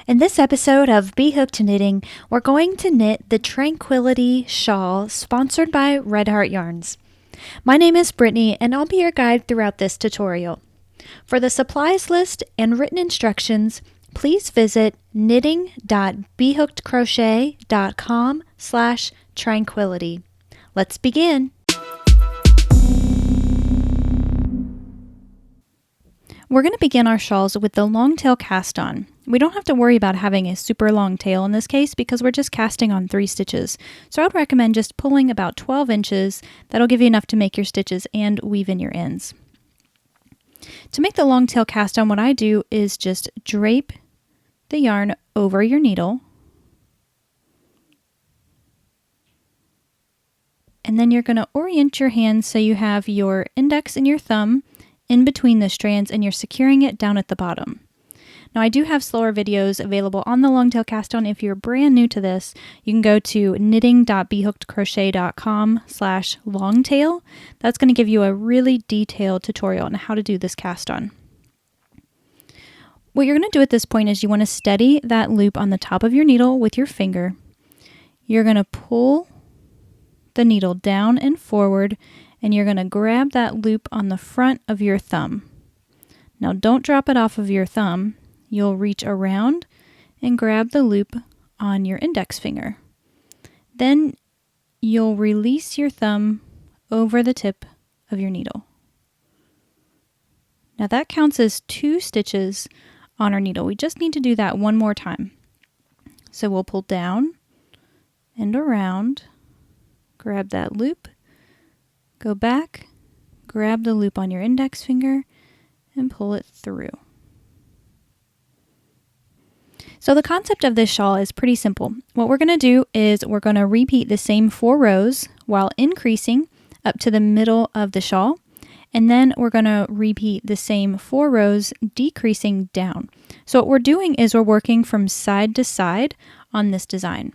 In this episode of B.Hooked Knitting, we're going to knit the Tranquility Shawl sponsored by Red Heart Yarns. My name is Brittany and I'll be your guide throughout this tutorial. For the supplies list and written instructions, please visit knitting.bhookedcrochet.com/tranquility. Let's begin. We're going to begin our shawls with the long tail cast on. We don't have to worry about having a super long tail in this case because we're just casting on 3 stitches. So I would recommend just pulling about 12 inches. That'll give you enough to make your stitches and weave in your ends. To make the long tail cast on, what I do is just drape the yarn over your needle. And then you're going to orient your hand so you have your index and your thumb in between the strands and you're securing it down at the bottom. Now I do have slower videos available on the long tail cast on. If you're brand new to this, you can go to knitting.bhookedcrochet.com/longtail. That's going to give you a really detailed tutorial on how to do this cast on. What you're going to do at this point is you want to steady that loop on the top of your needle with your finger. You're going to pull the needle down and forward, and you're going to grab that loop on the front of your thumb. Now don't drop it off of your thumb. You'll reach around and grab the loop on your index finger. Then you'll release your thumb over the tip of your needle. Now that counts as 2 stitches on our needle. We just need to do that one more time. So we'll pull down and around, grab that loop, go back, grab the loop on your index finger, and pull it through. So the concept of this shawl is pretty simple. What we're going to do is we're going to repeat the same 4 rows while increasing up to the middle of the shawl. And then we're going to repeat the same 4 rows decreasing down. So what we're doing is we're working from side to side on this design.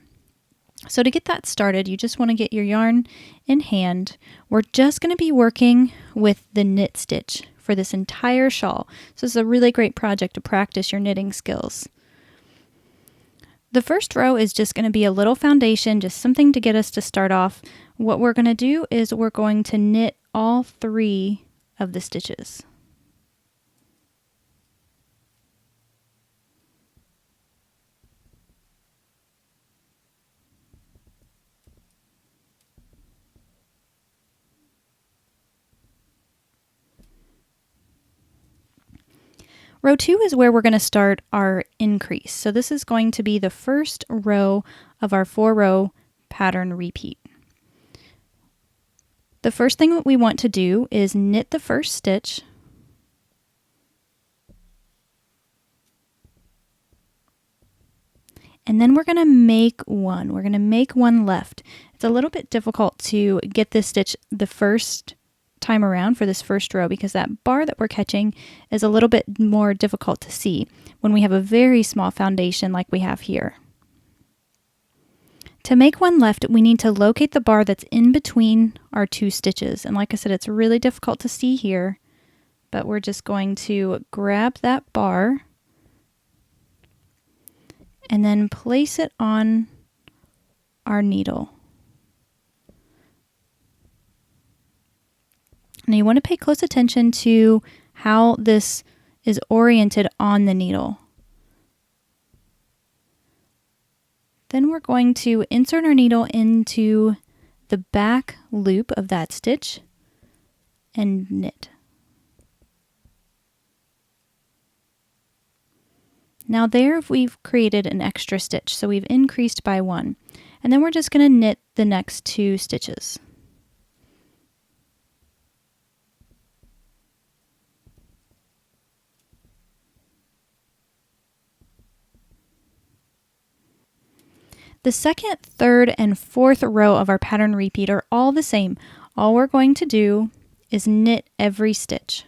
So to get that started, you just want to get your yarn in hand. We're just going to be working with the knit stitch for this entire shawl. So this is a really great project to practice your knitting skills. The first row is just going to be a little foundation, just something to get us to start off. What we're going to do is we're going to knit all 3 of the stitches. Row 2 is where we're going to start our increase. So this is going to be the first row of our 4-row pattern repeat. The first thing that we want to do is knit the first stitch, and then we're going to make one. We're going to make one left. It's a little bit difficult to get this stitch the first time around for this first row because that bar that we're catching is a little bit more difficult to see when we have a very small foundation like we have here. To make one left, we need to locate the bar that's in between our 2 stitches. And like I said, it's really difficult to see here, but we're just going to grab that bar and then place it on our needle. Now you want to pay close attention to how this is oriented on the needle. Then we're going to insert our needle into the back loop of that stitch and knit. Now there we've created an extra stitch, so we've increased by 1. And then we're just going to knit the next 2 stitches. The second, third, and 4th row of our pattern repeat are all the same. All we're going to do is knit every stitch.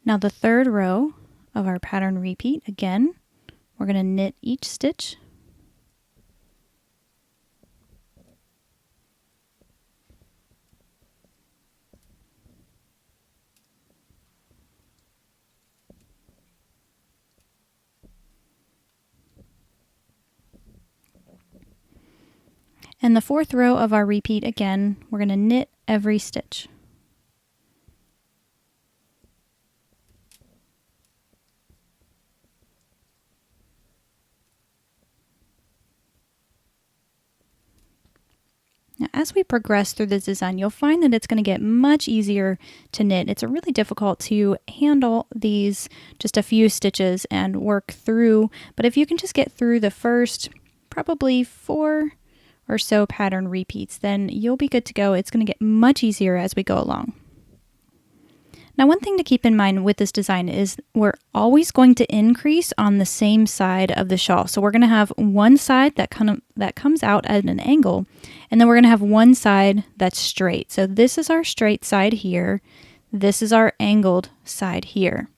Now the third row of our pattern repeat, again, we're going to knit each stitch. And the fourth row of our repeat, again, we're going to knit every stitch. Now, as we progress through this design, you'll find that it's going to get much easier to knit. It's really difficult to handle these just a few stitches and work through, but if you can just get through the first probably 4 or so pattern repeats, then you'll be good to go. It's going to get much easier as we go along. Now, one thing to keep in mind with this design is we're always going to increase on the same side of the shawl. So we're going to have one side that comes out at an angle, and then we're going to have one side that's straight. So this is our straight side here. This is our angled side here.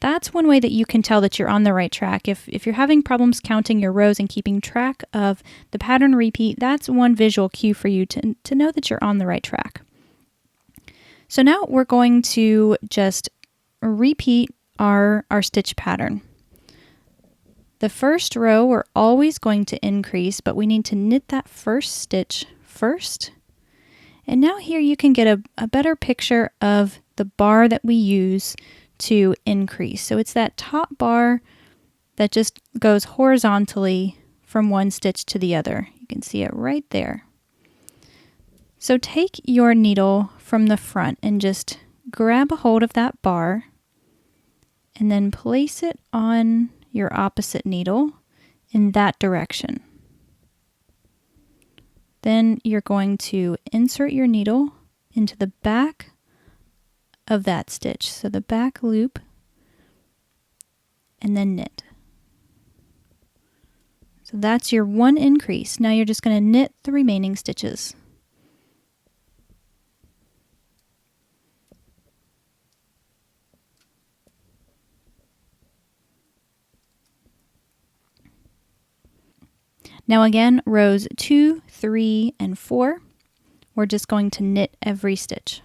That's one way that you can tell that you're on the right track. If you're having problems counting your rows and keeping track of the pattern repeat, that's one visual cue for you to know that you're on the right track. So now we're going to just repeat our stitch pattern. The first row we're always going to increase, but we need to knit that first stitch first. And now here you can get a better picture of the bar that we use to increase. So it's that top bar that just goes horizontally from one stitch to the other. You can see it right there. So take your needle from the front and just grab a hold of that bar and then place it on your opposite needle in that direction. Then you're going to insert your needle into the back of that stitch, so the back loop, and then knit. So that's your one increase. Now you're just going to knit the remaining stitches. Now again, rows 2, 3, and 4, we're just going to knit every stitch.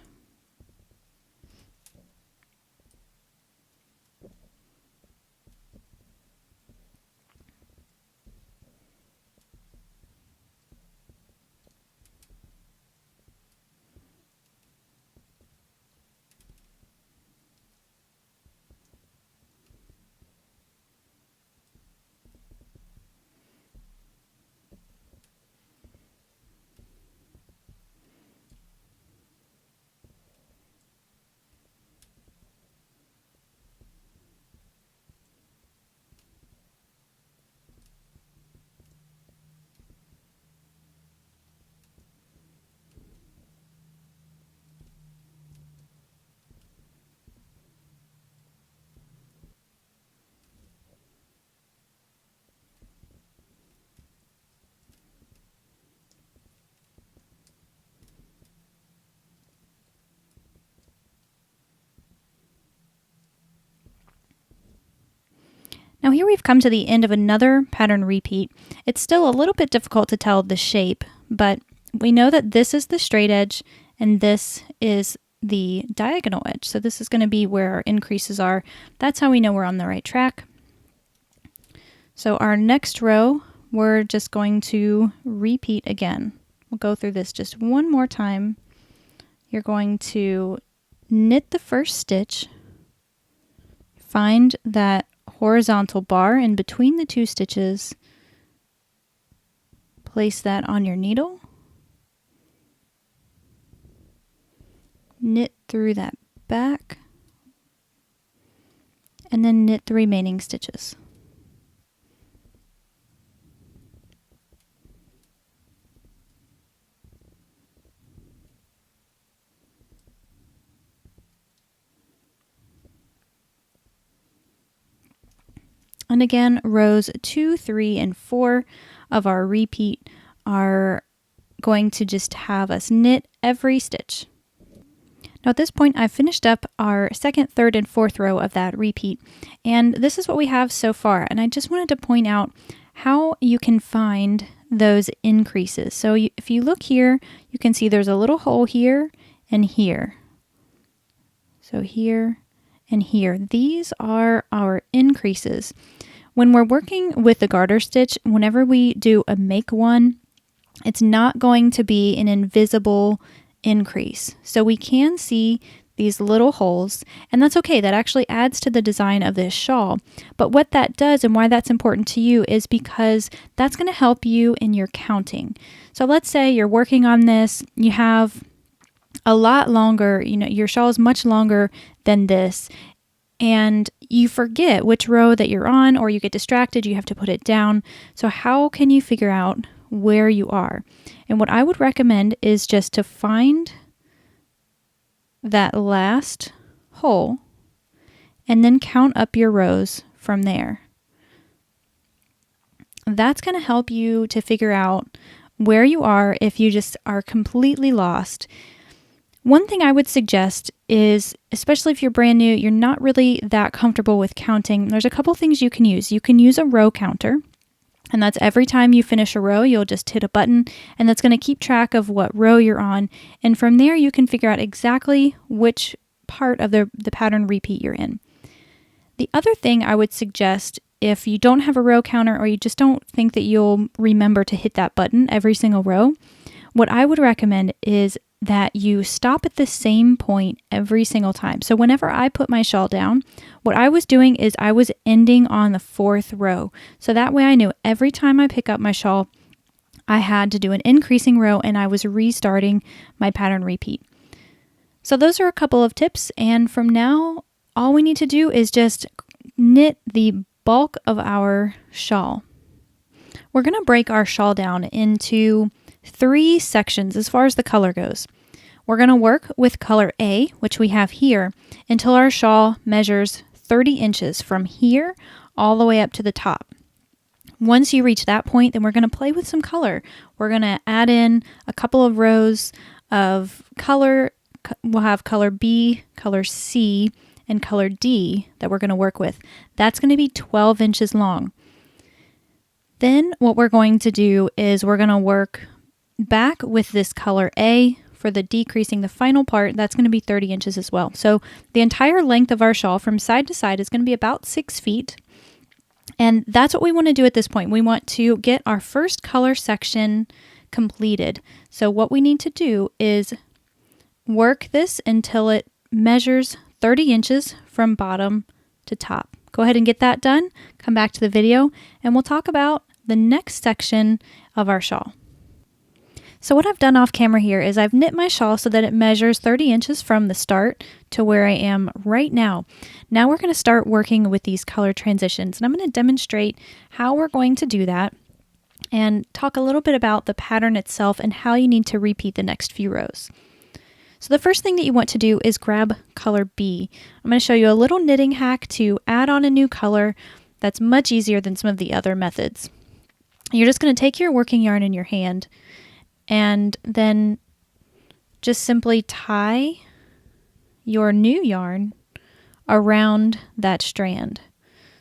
Now here we've come to the end of another pattern repeat. It's still a little bit difficult to tell the shape, but we know that this is the straight edge and this is the diagonal edge. So this is going to be where our increases are. That's how we know we're on the right track. So our next row, we're just going to repeat again. We'll go through this just one more time. You're going to knit the first stitch, find that horizontal bar in between the two stitches, place that on your needle, knit through that back, and then knit the remaining stitches. And again, rows 2, 3, and 4 of our repeat are going to just have us knit every stitch. Now at this point, I've finished up our second, third, and fourth row of that repeat. And this is what we have so far. And I just wanted to point out how you can find those increases. So if you look here, you can see there's a little hole here and here. So here and here. These are our increases. When we're working with the garter stitch, whenever we do a make one, it's not going to be an invisible increase. So we can see these little holes, and that's okay. That actually adds to the design of this shawl. But what that does and why that's important to you is because that's going to help you in your counting. So let's say you're working on this, you have a lot longer, your shawl is much longer than this, and you forget which row that you're on, or you get distracted, you have to put it down. So how can you figure out where you are? And what I would recommend is just to find that last hole and then count up your rows from there. That's going to help you to figure out where you are if you just are completely lost. One thing I would suggest is, especially if you're brand new, you're not really that comfortable with counting, there's a couple things you can use. You can use a row counter, and that's every time you finish a row, you'll just hit a button, and that's going to keep track of what row you're on. And from there, you can figure out exactly which part of the pattern repeat you're in. The other thing I would suggest, if you don't have a row counter or you just don't think that you'll remember to hit that button every single row, what I would recommend is that you stop at the same point every single time. So whenever I put my shawl down, what I was doing is I was ending on the fourth row. So that way I knew every time I pick up my shawl, I had to do an increasing row and I was restarting my pattern repeat. So those are a couple of tips. And from now, all we need to do is just knit the bulk of our shawl. We're going to break our shawl down into 3 sections as far as the color goes. We're going to work with color A, which we have here, until our shawl measures 30 inches from here all the way up to the top. Once you reach that point, then we're going to play with some color. We're going to add in a couple of rows of color. We'll have color B, color C, and color D that we're going to work with. That's going to be 12 inches long. Then what we're going to do is we're going to work back with this color A for the decreasing the final part. That's going to be 30 inches as well. So the entire length of our shawl from side to side is going to be about 6 feet. And that's what we want to do at this point. We want to get our first color section completed. So what we need to do is work this until it measures 30 inches from bottom to top. Go ahead and get that done. Come back to the video and we'll talk about the next section of our shawl. So what I've done off camera here is I've knit my shawl so that it measures 30 inches from the start to where I am right now. Now we're going to start working with these color transitions, and I'm going to demonstrate how we're going to do that and talk a little bit about the pattern itself and how you need to repeat the next few rows. So the first thing that you want to do is grab color B. I'm going to show you a little knitting hack to add on a new color that's much easier than some of the other methods. You're just going to take your working yarn in your hand and then just simply tie your new yarn around that strand.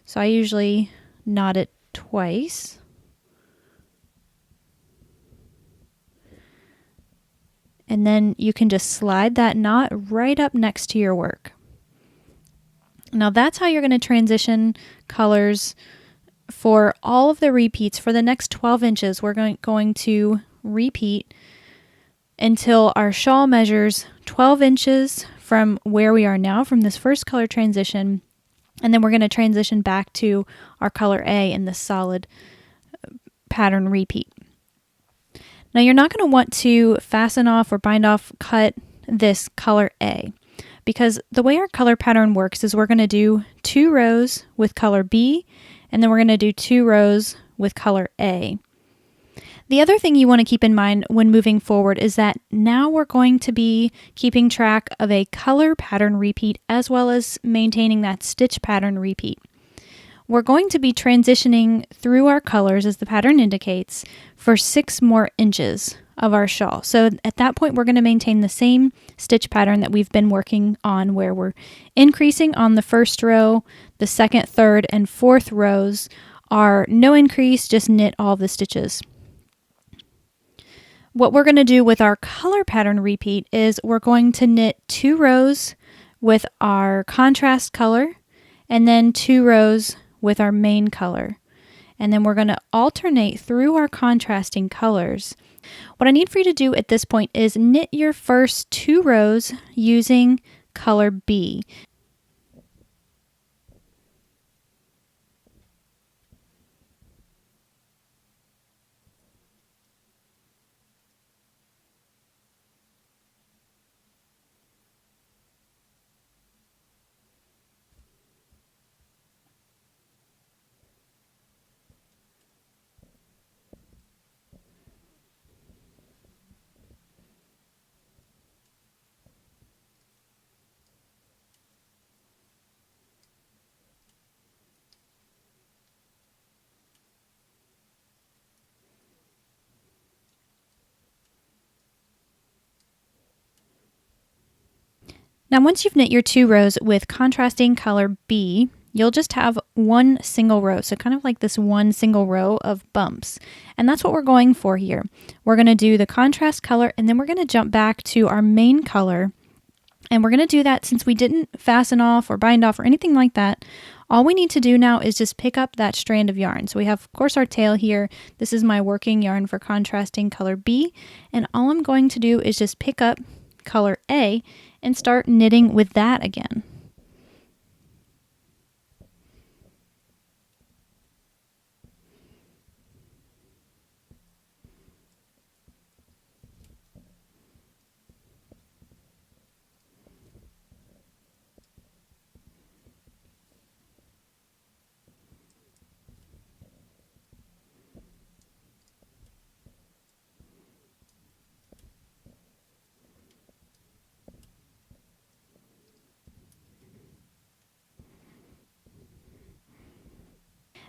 So I usually knot it twice. And then you can just slide that knot right up next to your work. Now that's how you're going to transition colors for all of the repeats. For the next 12 inches, we're going to repeat until our shawl measures 12 inches from where we are now, from this first color transition, and then we're going to transition back to our color A in the solid pattern repeat. Now you're not going to want to fasten off or bind off, cut this color A, because the way our color pattern works is we're going to do 2 rows with color B, and then we're going to do 2 rows with color A. The other thing you want to keep in mind when moving forward is that now we're going to be keeping track of a color pattern repeat as well as maintaining that stitch pattern repeat. we're going to be transitioning through our colors, as the pattern indicates, for 6 more inches of our shawl. So at that point, we're going to maintain the same stitch pattern that we've been working on, where we're increasing on the first row, the second, third, and fourth rows are no increase, just knit all the stitches. What we're going to do with our color pattern repeat is we're going to knit 2 rows with our contrast color and then 2 rows with our main color. And then we're going to alternate through our contrasting colors. What I need for you to do at this point is knit your first 2 rows using color B. Now once you've knit your 2 rows with contrasting color B, you'll just have one single row, so kind of like this one single row of bumps. And that's what we're going for here. We're going to do the contrast color, and then we're going to jump back to our main color. And we're going to do that since we didn't fasten off or bind off or anything like that. All we need to do now is just pick up that strand of yarn. So we have, of course, our tail here. This is my working yarn for contrasting color B. And all I'm going to do is just pick up color A and start knitting with that again.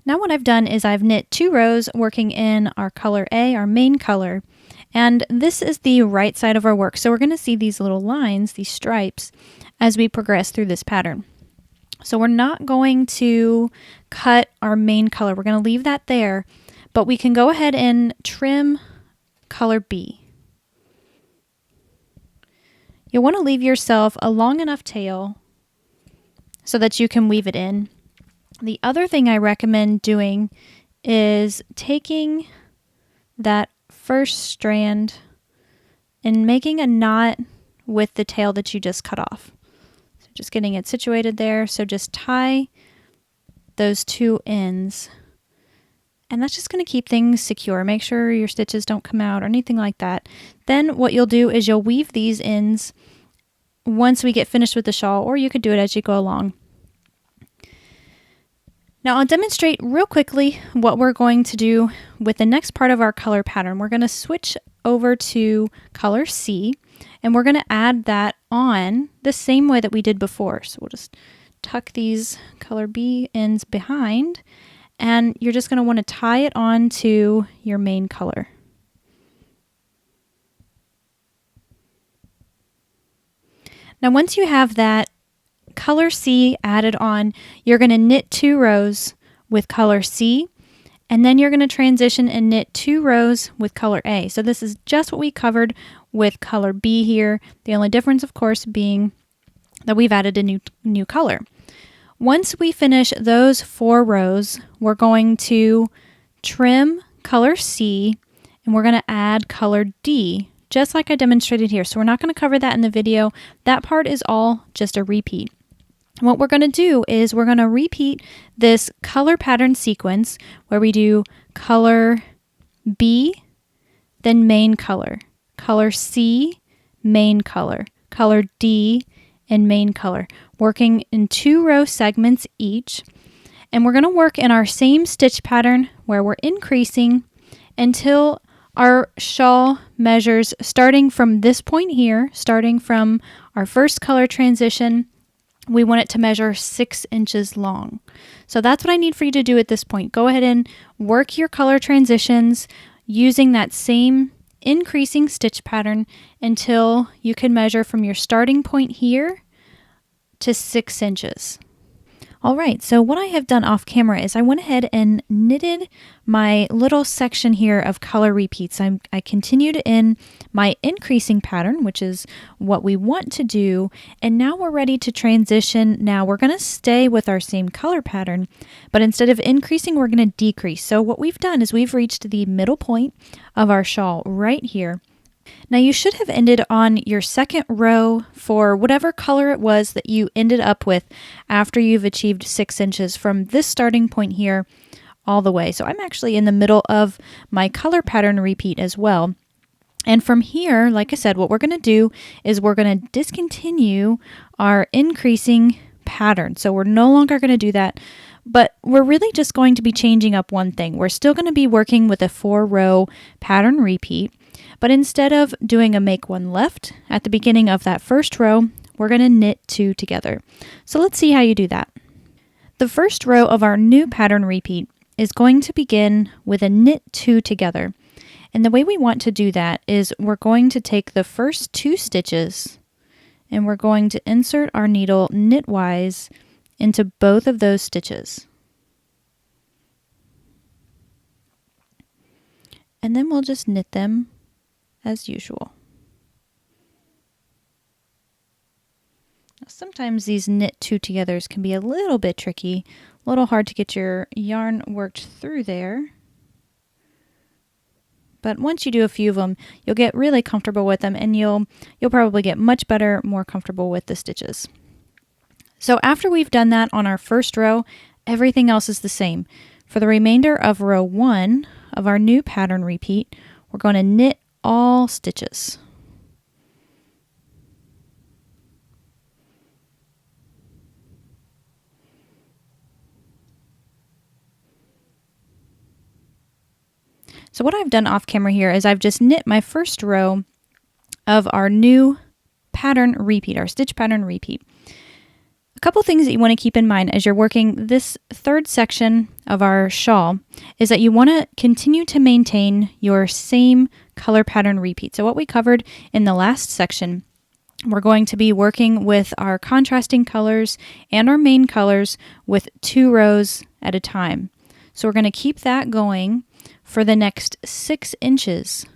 Now what I've done is I've knit 2 rows working in our color A, our main color, and this is the right side of our work. So we're going to see these little lines, these stripes, as we progress through this pattern. So we're not going to cut our main color. We're going to leave that there, but we can go ahead and trim color B. You'll want to leave yourself a long enough tail so that you can weave it in. The other thing I recommend doing is taking that first strand and making a knot with the tail that you just cut off. So just getting it situated there. So just tie those 2 ends. And that's just going to keep things secure. Make sure your stitches don't come out or anything like that. Then what you'll do is you'll weave these ends once we get finished with the shawl, or you could do it as you go along. Now I'll demonstrate real quickly what we're going to do with the next part of our color pattern. We're going to switch over to color C, and we're going to add that on the same way that we did before. So we'll just tuck these color B ends behind, and you're just going to want to tie it on to your main color. Now once you have that color C added on, you're going to knit 2 rows with color C, and then you're going to transition and knit 2 rows with color A. So this is just what we covered with color B here. The only difference, of course, being that we've added a new color. Once we finish those 4 rows, we're going to trim color C, and we're going to add color D, just like I demonstrated here. So we're not going to cover that in the video. That part is all just a repeat. What we're going to do is we're going to repeat this color pattern sequence where we do color B, then main color, color C, main color, color D, and main color, working in 2 row segments each. And we're going to work in our same stitch pattern where we're increasing until our shawl measures starting from this point here, starting from our first color transition we want it to measure 6 inches long. So that's what I need for you to do at this point. Go ahead and work your color transitions using that same increasing stitch pattern until you can measure from your starting point here to 6 inches. All right, so what I have done off camera is I went ahead and knitted my little section here of color repeats. I continued in my increasing pattern, which is what we want to do, and now we're ready to transition. Now we're going to stay with our same color pattern, but instead of increasing, we're going to decrease. So what we've done is we've reached the middle point of our shawl right here. Now you should have ended on your second row for whatever color it was that you ended up with after you've achieved 6 inches from this starting point here all the way. So I'm actually in the middle of my color pattern repeat as well. And from here, like I said, what we're going to do is we're going to discontinue our increasing pattern. So we're no longer going to do that. But we're really just going to be changing up one thing. We're still going to be working with a 4-row pattern repeat, but instead of doing a make one left at the beginning of that first row, we're going to knit 2 together. So let's see how you do that. The first row of our new pattern repeat is going to begin with a knit 2 together. And the way we want to do that is we're going to take the first 2 stitches and we're going to insert our needle knitwise into both of those stitches. And then we'll just knit them as usual. Now, sometimes these knit 2 togethers can be a little bit tricky, a little hard to get your yarn worked through there. But once you do a few of them, you'll get really comfortable with them, and you'll probably get much better, more comfortable with the stitches. So after we've done that on our first row, everything else is the same. For the remainder of row 1 of our new pattern repeat, we're going to knit all stitches. So what I've done off camera here is I've just knit my first row of our new pattern repeat, our stitch pattern repeat. A couple things that you want to keep in mind as you're working this third section of our shawl is that you want to continue to maintain your same color pattern repeat. So what we covered in the last section, we're going to be working with our contrasting colors and our main colors with 2 rows at a time. So we're going to keep that going for the next 6 inches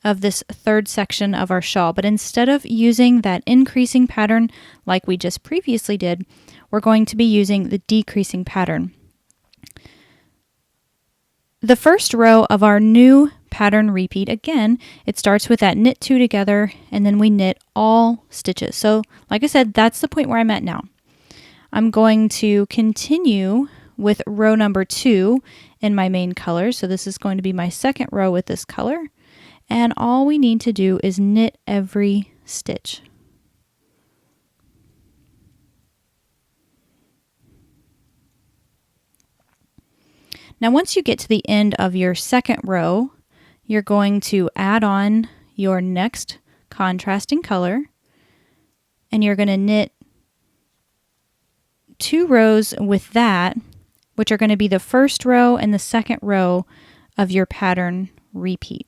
of this third section of our shawl, but instead of using that increasing pattern like we just previously did, we're going to be using the decreasing pattern. The first row of our new pattern repeat, again, it starts with that knit 2 together and then we knit all stitches. So like I said, that's the point where I'm at now. I'm going to continue with row number 2 in my main color. So this is going to be my second row with this color. And all we need to do is knit every stitch. Now once you get to the end of your second row, you're going to add on your next contrasting color, and you're going to knit 2 rows with that, which are going to be the first row and the second row of your pattern repeat.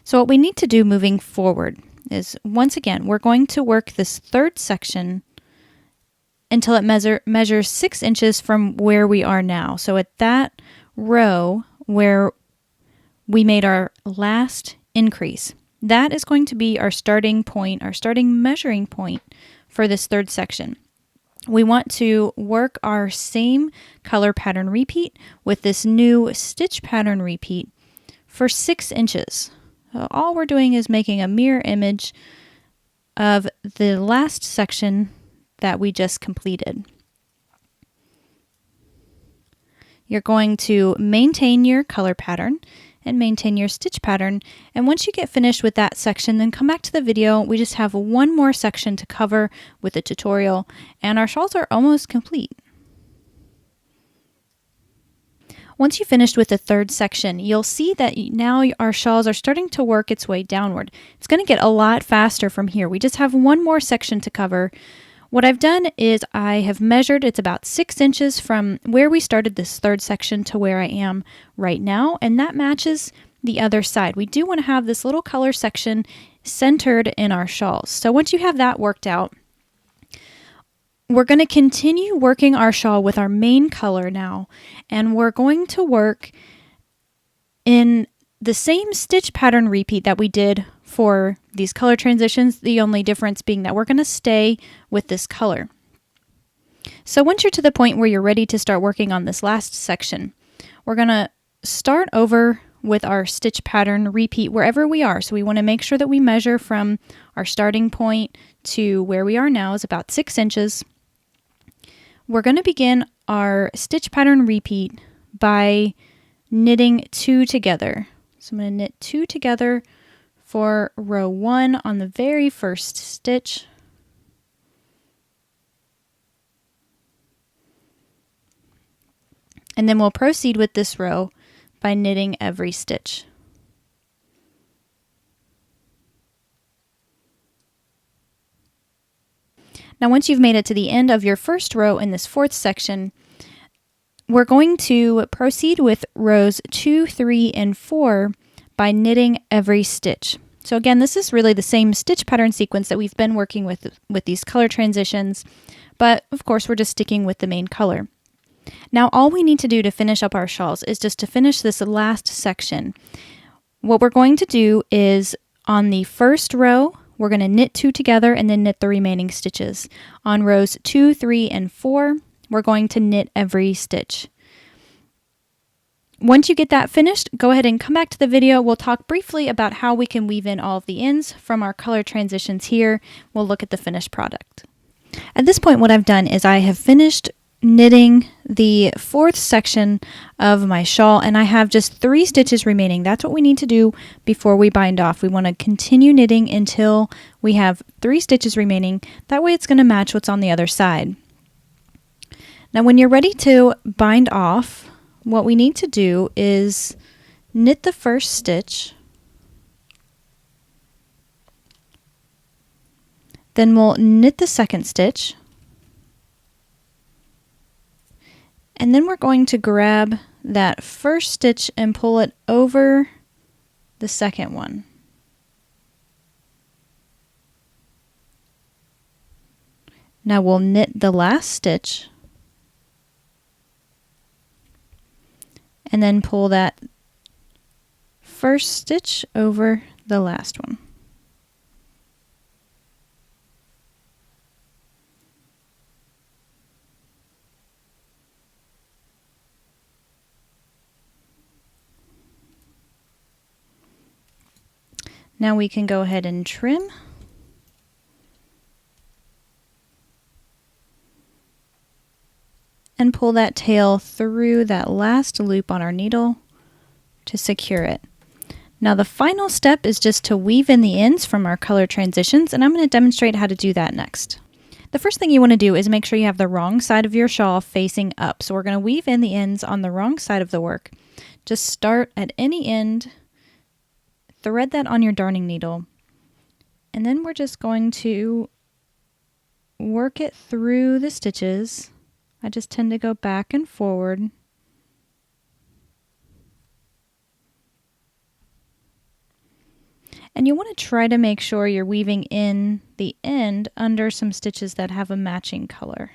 So what we need to do moving forward is, once again, we're going to work this third section until it measures 6 inches from where we are now. So at that row where we made our last increase, that is going to be our starting point, our starting measuring point for this third section. We want to work our same color pattern repeat with this new stitch pattern repeat for 6 inches. All we're doing is making a mirror image of the last section that we just completed. You're going to maintain your color pattern and maintain your stitch pattern, and once you get finished with that section, then come back to the video. We just have one more section to cover with the tutorial, and our shawls are almost complete. Once you've finished with the third section, you'll see that now our shawls are starting to work its way downward. It's going to get a lot faster from here. We just have one more section to cover. What I've done is I have measured, it's about 6 inches from where we started this third section to where I am right now, and that matches the other side. We do want to have this little color section centered in our shawls. So once you have that worked out, we're going to continue working our shawl with our main color now, and we're going to work in the same stitch pattern repeat that we did for these color transitions, the only difference being that we're going to stay with this color. So once you're to the point where you're ready to start working on this last section, we're going to start over with our stitch pattern repeat wherever we are. So we want to make sure that we measure from our starting point to where we are now is about 6 inches. We're going to begin our stitch pattern repeat by knitting 2 together. So I'm going to knit 2 together for row 1 on the very first stitch. And then we'll proceed with this row by knitting every stitch. Now once you've made it to the end of your first row in this fourth section, we're going to proceed with rows 2, 3, and 4 by knitting every stitch. So again, this is really the same stitch pattern sequence that we've been working with these color transitions, but of course we're just sticking with the main color. Now all we need to do to finish up our shawls is just to finish this last section. What we're going to do is on the first row, we're going to knit 2 together and then knit the remaining stitches. On rows 2, 3, and 4, we're going to knit every stitch. Once you get that finished, go ahead and come back to the video. We'll talk briefly about how we can weave in all of the ends from our color transitions here. We'll look at the finished product. At this point, what I've done is I have finished knitting the fourth section of my shawl, and I have just 3 stitches remaining. That's what we need to do before we bind off. We want to continue knitting until we have 3 stitches remaining. That way it's going to match what's on the other side. Now when you're ready to bind off, what we need to do is knit the first stitch, then we'll knit the second stitch, and then we're going to grab that first stitch and pull it over the second one. Now we'll knit the last stitch and then pull that first stitch over the last one. Now we can go ahead and trim. And pull that tail through that last loop on our needle to secure it. Now the final step is just to weave in the ends from our color transitions, and I'm going to demonstrate how to do that next. The first thing you want to do is make sure you have the wrong side of your shawl facing up. So we're going to weave in the ends on the wrong side of the work. Just start at any end, thread that on your darning needle, and then we're just going to work it through the stitches. I just tend to go back and forward. And you want to try to make sure you're weaving in the end under some stitches that have a matching color.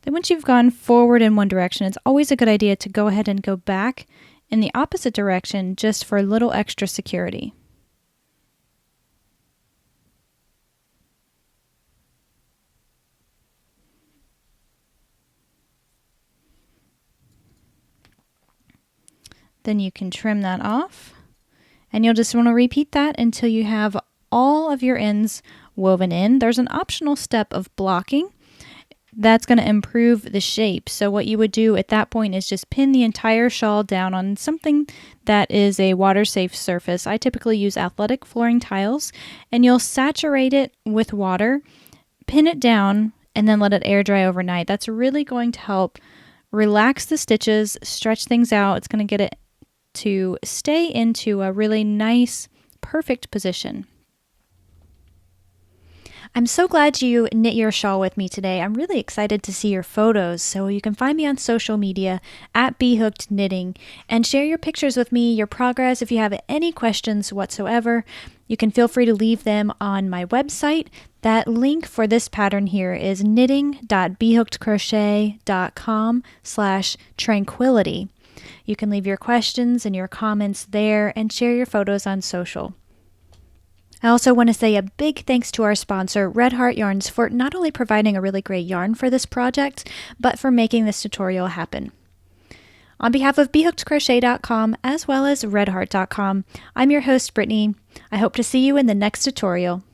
Then once you've gone forward in one direction, it's always a good idea to go ahead and go back in the opposite direction just for a little extra security. Then you can trim that off, and you'll just want to repeat that until you have all of your ends woven in. There's an optional step of blocking. that's going to improve the shape. So what you would do at that point is just pin the entire shawl down on something that is a water-safe surface. I typically use athletic flooring tiles, and you'll saturate it with water, pin it down, and then let it air dry overnight. That's really going to help relax the stitches, stretch things out. It's going to get it to stay into a really nice, perfect position. I'm so glad you knit your shawl with me today. I'm really excited to see your photos, so you can find me on social media at B.Hooked Knitting and share your pictures with me, your progress. If you have any questions whatsoever, you can feel free to leave them on my website. That link for this pattern here is knitting.bhookedcrochet.com/tranquility. You can leave your questions and your comments there and share your photos on social. I also want to say a big thanks to our sponsor, Red Heart Yarns, for not only providing a really great yarn for this project, but for making this tutorial happen. On behalf of BHookedCrochet.com as well as RedHeart.com, I'm your host, Brittany. I hope to see you in the next tutorial.